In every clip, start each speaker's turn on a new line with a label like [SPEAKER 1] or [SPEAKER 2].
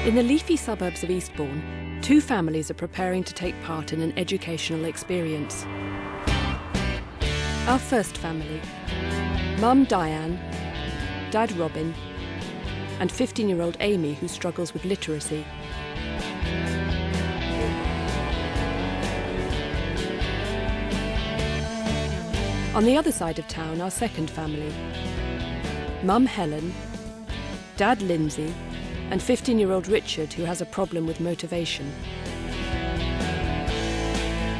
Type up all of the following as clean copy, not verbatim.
[SPEAKER 1] In the leafy suburbs of Eastbourne, two families are preparing to take part in an educational experience. Our first family, Mum Diane, Dad Robin, and 15-year-old Amy, who struggles with literacy. On the other side of town, our second family, Mum Helen, Dad Lindsay, and 15-year-old Richard, who has a problem with motivation.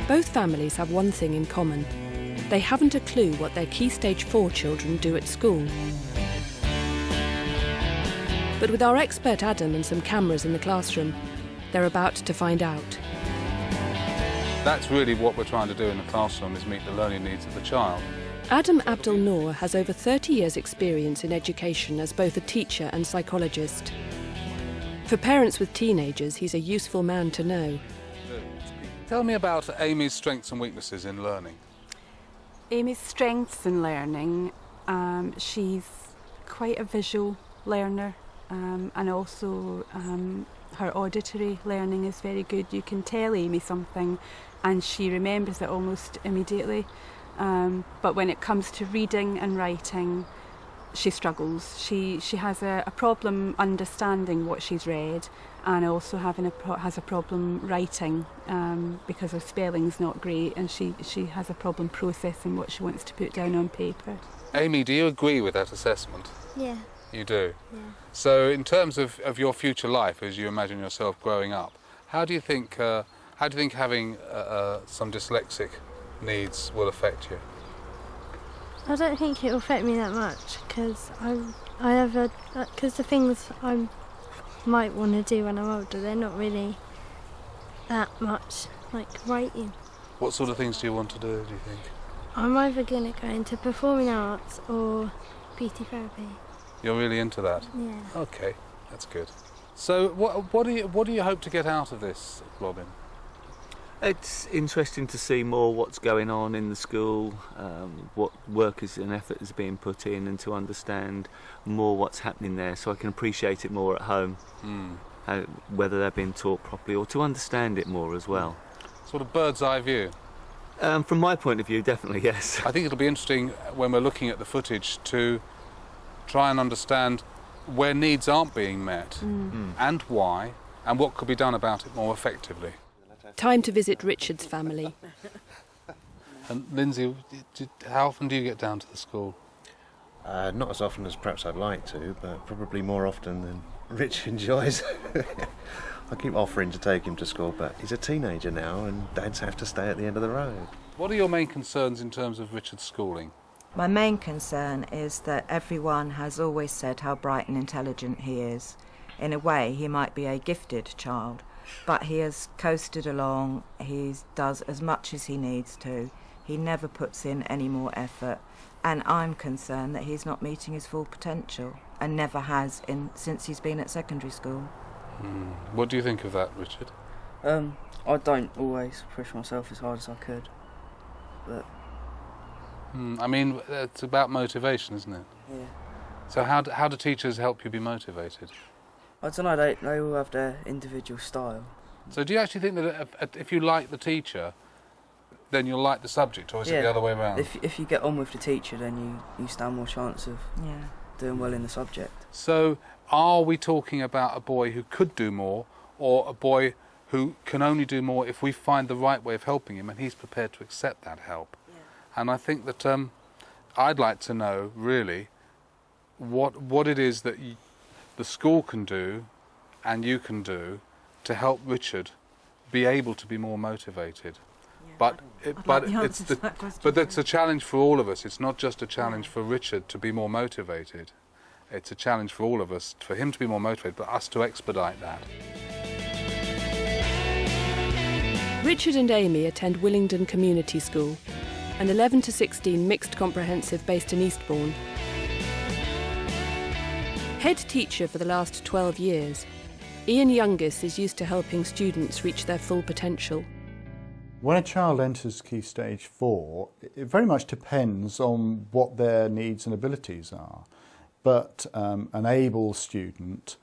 [SPEAKER 1] Both families have one thing in common. They haven't a clue what their Key Stage 4 children do at school. But with our expert Adam and some cameras in the classroom, they're about to find out.
[SPEAKER 2] That's really what we're trying to do in the classroom, is meet the learning needs of the child.
[SPEAKER 1] Adam Abdul Noor has over 30 years' experience in education as both a teacher and psychologist. For parents with teenagers, he's a useful man to know.
[SPEAKER 2] Tell me about Amy's strengths and weaknesses in learning.
[SPEAKER 3] Amy's strengths in learning, she's quite a visual learner, and also her auditory learning is very good. You can tell Amy something and she remembers it almost immediately. But when it comes to reading and writing, she struggles. She has a problem understanding what she's read, and also has a problem writing because her spelling's not great, and she has a problem processing what she wants to put down on paper.
[SPEAKER 2] Amy, do you agree with that assessment?
[SPEAKER 4] Yeah.
[SPEAKER 2] You do?
[SPEAKER 4] Yeah.
[SPEAKER 2] So in terms of your future life, as you imagine yourself growing up, how do you think having some dyslexic needs will affect you?
[SPEAKER 4] I don't think it will affect me that much, because the things I might want to do when I'm older, they're not really that much like writing.
[SPEAKER 2] What sort of things do you want to do you think?
[SPEAKER 4] I'm either going to go into performing arts or beauty therapy.
[SPEAKER 2] You're really into that?
[SPEAKER 4] Yeah.
[SPEAKER 2] Okay, that's good. So what do you hope to get out of this, Robin?
[SPEAKER 5] It's interesting to see more what's going on in the school, what work and effort is being put in, and to understand more what's happening there, so I can appreciate it more at home, whether they're being taught properly, or to understand it more as well.
[SPEAKER 2] Sort of bird's eye view?
[SPEAKER 5] From my point of view, definitely, yes.
[SPEAKER 2] I think it'll be interesting when we're looking at the footage to try and understand where needs aren't being met and why, and what could be done about it more effectively.
[SPEAKER 1] Time to visit Richard's family.
[SPEAKER 2] And Lindsay, how often do you get down to the school?
[SPEAKER 6] Not as often as perhaps I'd like to, but probably more often than Rich enjoys. I keep offering to take him to school, but he's a teenager now and dads have to stay at the end of the road.
[SPEAKER 2] What are your main concerns in terms of Richard's schooling?
[SPEAKER 7] My main concern is that everyone has always said how bright and intelligent he is. In a way, he might be a gifted child, but he has coasted along. He does as much as he needs to. He never puts in any more effort, and I'm concerned that he's not meeting his full potential, and never has since he's been at secondary school.
[SPEAKER 2] What do you think of that, Richard?
[SPEAKER 8] I don't always push myself as hard as I could, but...
[SPEAKER 2] I mean, it's about motivation, isn't it?
[SPEAKER 8] Yeah.
[SPEAKER 2] So how do teachers help you be motivated?
[SPEAKER 8] I don't know, they all have their individual style.
[SPEAKER 2] So do you actually think that if you like the teacher, then you'll like the subject, or is it the other way around?
[SPEAKER 8] If you get on with the teacher, then you stand more chance of doing well in the subject.
[SPEAKER 2] So are we talking about a boy who could do more, or a boy who can only do more if we find the right way of helping him and he's prepared to accept that help? Yeah. And I think that I'd like to know, really, what it is that the school can do and you can do to help Richard be able to be more motivated. But it's a challenge for all of us. It's not just a challenge for Richard to be more motivated. It's a challenge for all of us, for him to be more motivated, but us to expedite that.
[SPEAKER 1] Richard and Amy attend Willingdon Community School, an 11 to 16 mixed comprehensive based in Eastbourne. Head teacher for the last 12 years, Ian Youngis is used to helping students reach their full potential.
[SPEAKER 9] When a child enters Key Stage 4, it very much depends on what their needs and abilities are. But an able student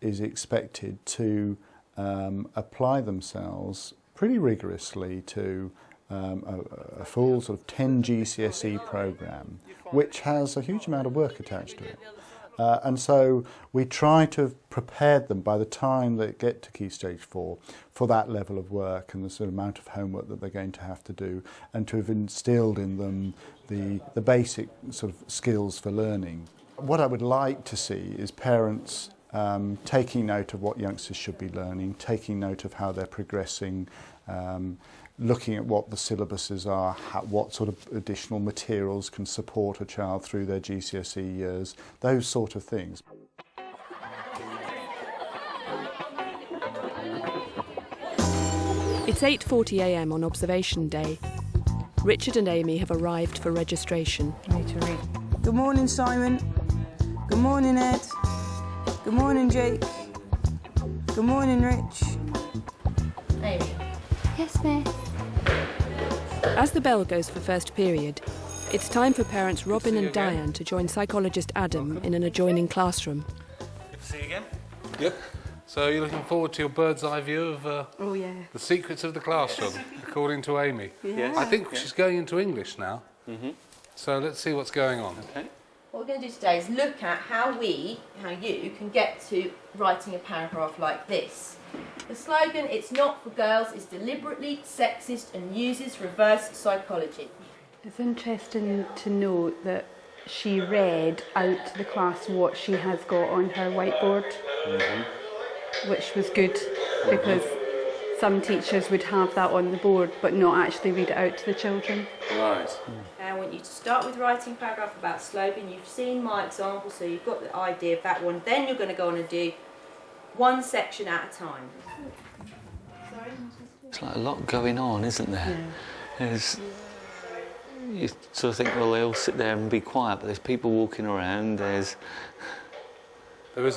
[SPEAKER 9] is expected to apply themselves pretty rigorously to a full sort of 10 GCSE programme, which has a huge amount of work attached to it. And so we try to have prepared them by the time they get to Key Stage 4 for that level of work and the sort of amount of homework that they're going to have to do, and to have instilled in them the basic sort of skills for learning. What I would like to see is parents taking note of what youngsters should be learning, taking note of how they're progressing, looking at what the syllabuses are, what sort of additional materials can support a child through their GCSE years, those sort of things.
[SPEAKER 1] It's 8:40 a.m. on observation day. Richard and Amy have arrived for registration.
[SPEAKER 10] Good morning, Simon. Good morning, Ed. Good morning, Jake. Good morning, Rich.
[SPEAKER 4] Amy. Yes, miss.
[SPEAKER 1] As the bell goes for first period, it's time for parents Robin and Diane to join psychologist Adam in an adjoining classroom.
[SPEAKER 5] Good to see you again.
[SPEAKER 2] Yep. So you're looking forward to your bird's eye view of the secrets of the classroom, according to Amy.
[SPEAKER 5] Yes.
[SPEAKER 2] I think she's going into English now. So let's see what's going on.
[SPEAKER 11] Okay. What we're going to do today is look at how you can get to writing a paragraph like this. The slogan, "It's not for girls," is deliberately sexist and uses reverse psychology.
[SPEAKER 3] It's interesting to note that she read out to the class what she has got on her whiteboard, which was good, because some teachers would have that on the board but not actually read it out to the children.
[SPEAKER 5] Right.
[SPEAKER 11] I want you to start with writing a paragraph about slogan. You've seen my example, so you've got the idea of that one. Then you're going to go on and do one section at a time.
[SPEAKER 5] It's like a lot going on, isn't there? There's, you sort of think, well, they all sit there and be quiet, but there's people walking around,
[SPEAKER 2] There is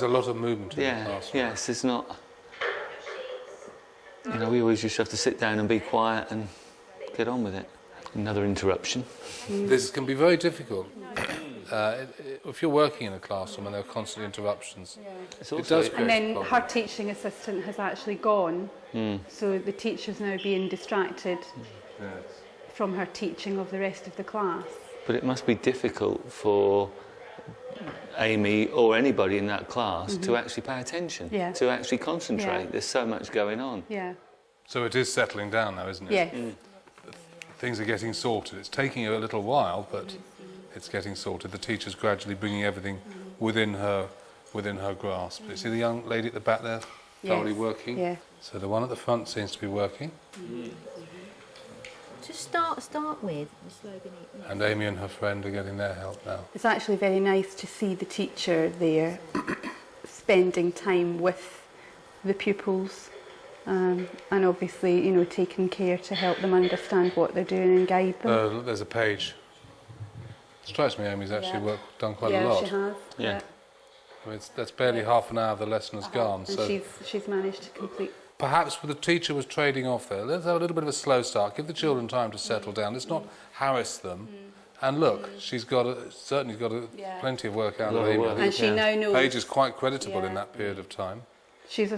[SPEAKER 2] a lot of movement in the classroom.
[SPEAKER 5] Yes, it's not... You know, we always used to have to sit down and be quiet and get on with it. Another interruption.
[SPEAKER 2] This can be very difficult. If you're working in a classroom and there are constant interruptions, it does create
[SPEAKER 3] And then
[SPEAKER 2] problems.
[SPEAKER 3] her teaching assistant has actually gone, so the teacher's now being distracted from her teaching of the rest of the class.
[SPEAKER 5] But it must be difficult for Amy or anybody in that class to actually pay attention, to actually concentrate.
[SPEAKER 3] Yeah.
[SPEAKER 5] There's so much going on.
[SPEAKER 3] Yeah.
[SPEAKER 2] So it is settling down now, isn't it?
[SPEAKER 3] Yes.
[SPEAKER 2] Things are getting sorted. It's taking you a little while, but it's getting sorted. The teacher's gradually bringing everything within her grasp. You see the young lady at the back there thoroughly working?
[SPEAKER 3] Yeah.
[SPEAKER 2] So the one at the front seems to be working.
[SPEAKER 11] To start with, the slogan.
[SPEAKER 2] And Amy and her friend are getting their help now.
[SPEAKER 3] It's actually very nice to see the teacher there spending time with the pupils, and obviously, you know, taking care to help them understand what they're doing and guide them.
[SPEAKER 2] There's a page. It strikes me Amy's actually done quite a lot.
[SPEAKER 3] Yeah, she has.
[SPEAKER 5] Yeah.
[SPEAKER 2] I mean, that's barely half an hour of the lesson has gone.
[SPEAKER 3] And
[SPEAKER 2] So
[SPEAKER 3] she's managed to complete.
[SPEAKER 2] perhaps the teacher was trading off there. Let's have a little bit of a slow start. Give the children time to settle down. Let's not harass them. And look, she's certainly got plenty of work out of Amy.
[SPEAKER 3] And she now knows.
[SPEAKER 2] Paige is quite creditable in that period of time.
[SPEAKER 3] She's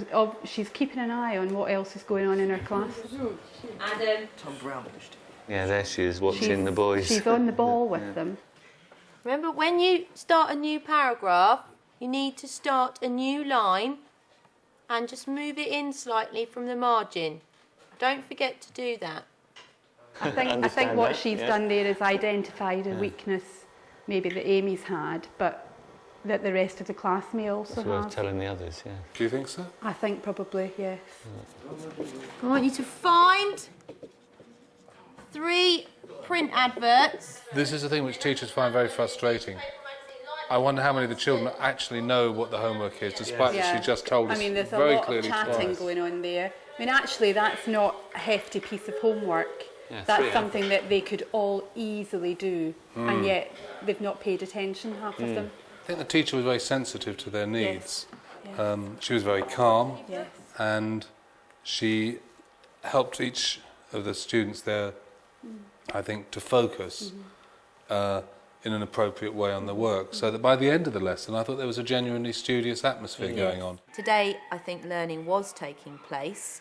[SPEAKER 3] keeping an eye on what else is going on in her class.
[SPEAKER 11] And
[SPEAKER 10] Tom Brown.
[SPEAKER 5] Yeah, there she is, watching the boys.
[SPEAKER 3] She's on the ball with them.
[SPEAKER 11] remember, when you start a new paragraph, you need to start a new line and just move it in slightly from the margin. Don't forget to do that.
[SPEAKER 3] I think what she's done there is identified a weakness maybe that Amy's had, but that the rest of the class may also
[SPEAKER 5] It's worth
[SPEAKER 3] have.
[SPEAKER 5] telling the others, yeah.
[SPEAKER 2] Do you think so?
[SPEAKER 3] I think probably, yes.
[SPEAKER 11] I want you to find 3 print adverts.
[SPEAKER 2] This is the thing which teachers find very frustrating. I wonder how many of the children actually know what the homework is, despite that she just told us
[SPEAKER 3] I mean, there's a
[SPEAKER 2] very
[SPEAKER 3] lot of
[SPEAKER 2] clearly
[SPEAKER 3] chatting
[SPEAKER 2] twice.
[SPEAKER 3] going on there. I mean, actually, that's not a hefty piece of homework.
[SPEAKER 5] Yeah,
[SPEAKER 3] That's
[SPEAKER 5] 3
[SPEAKER 3] something that they could all easily do, and yet they've not paid attention, half of them.
[SPEAKER 2] I think the teacher was very sensitive to their needs.
[SPEAKER 3] Yes.
[SPEAKER 2] She was very calm,
[SPEAKER 3] Yes.
[SPEAKER 2] and she helped each of the students there, I think, to focus in an appropriate way on the work, so that by the end of the lesson I thought there was a genuinely studious atmosphere going on.
[SPEAKER 11] Today I think learning was taking place.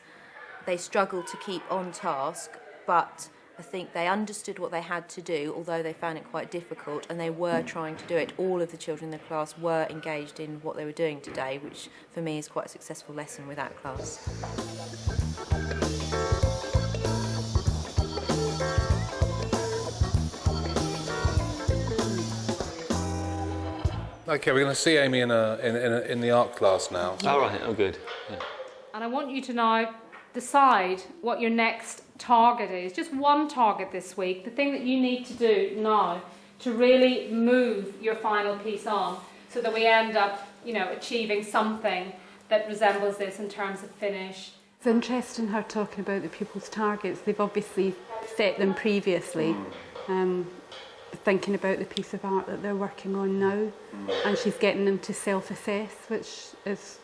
[SPEAKER 11] They struggled to keep on task, but I think they understood what they had to do, although they found it quite difficult, and they were trying to do it. All of the children in the class were engaged in what they were doing today, which for me is quite a successful lesson with that class.
[SPEAKER 2] Okay, we're going to see Amy in the art class now.
[SPEAKER 5] All right, oh good. Yeah.
[SPEAKER 12] And I want you to now decide what your next target is. Just one target this week, the thing that you need to do now to really move your final piece on, so that we end up, you know, achieving something that resembles this in terms of finish.
[SPEAKER 3] It's interesting her talking about the pupils' targets. They've obviously set them previously, thinking about the piece of art that they're working on now, and she's getting them to self-assess, which is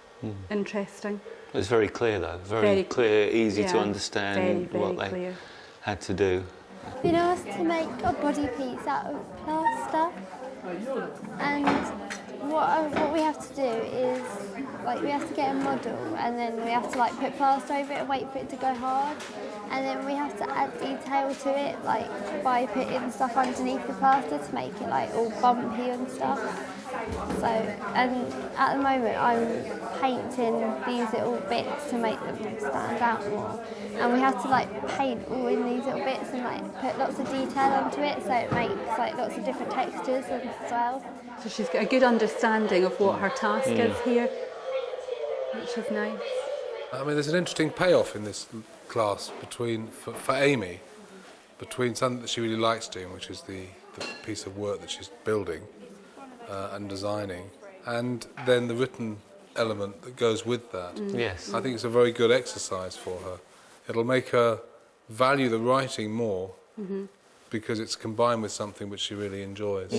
[SPEAKER 3] interesting.
[SPEAKER 5] It's very clear though, very clear, easy to understand what they
[SPEAKER 3] clear.
[SPEAKER 5] had to do.
[SPEAKER 4] Been asked to make a body piece out of plaster, and what we have to do is, like, we have to get a model, and then we have to, like, put plaster over it and wait for it to go hard, and then we have to add detail to it, like by putting stuff underneath the plaster to make it, like, all bumpy and stuff. So, and at the moment I'm painting these little bits to make them stand out more, and we have to, like, paint all in these little bits and, like, put lots of detail onto it, so it makes, like, lots of different textures as well.
[SPEAKER 3] So she's got a good understanding of what her task is here, which is nice.
[SPEAKER 2] I mean, there's an interesting payoff in this class for Amy, between something that she really likes doing, which is the piece of work that she's building and designing, and then the written element that goes with that.
[SPEAKER 5] Yes.
[SPEAKER 2] I think it's a very good exercise for her. It'll make her value the writing more because it's combined with something which she really enjoys.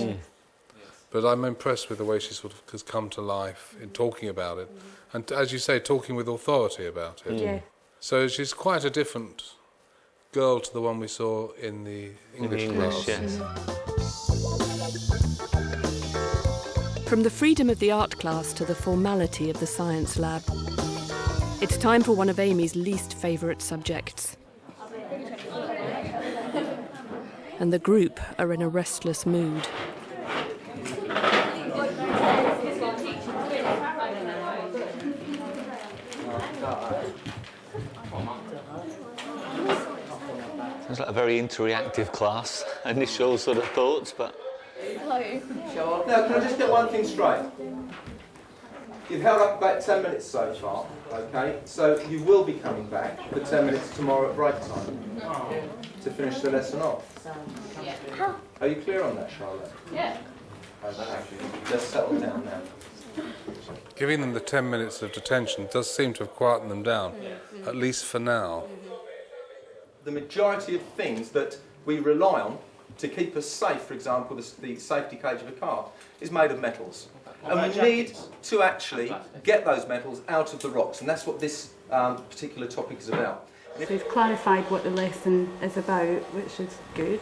[SPEAKER 2] But I'm impressed with the way she sort of has come to life in talking about it, and as you say, talking with authority about it.
[SPEAKER 3] Yeah.
[SPEAKER 2] So she's quite a different girl to the one we saw in the English class.
[SPEAKER 5] Yes.
[SPEAKER 1] From the freedom of the art class to the formality of the science lab, it's time for one of Amy's least favourite subjects. And the group are in a restless mood.
[SPEAKER 5] Sounds like a very interreactive class. Initial sort of thoughts, but...
[SPEAKER 13] Now, can I just get one thing straight? You've held up about 10 minutes so far, okay? So you will be coming back for 10 minutes tomorrow at break time to finish the lesson off. Are you clear on that, Charlotte?
[SPEAKER 12] Yeah.
[SPEAKER 13] Okay. Just settle down now.
[SPEAKER 2] Giving them the 10 minutes of detention does seem to have quietened them down, at least for now.
[SPEAKER 13] The majority of things that we rely on to keep us safe, for example, the safety cage of a car, is made of metals. And we need to actually get those metals out of the rocks, and that's what this particular topic is about.
[SPEAKER 3] We've clarified what the lesson is about, which is good.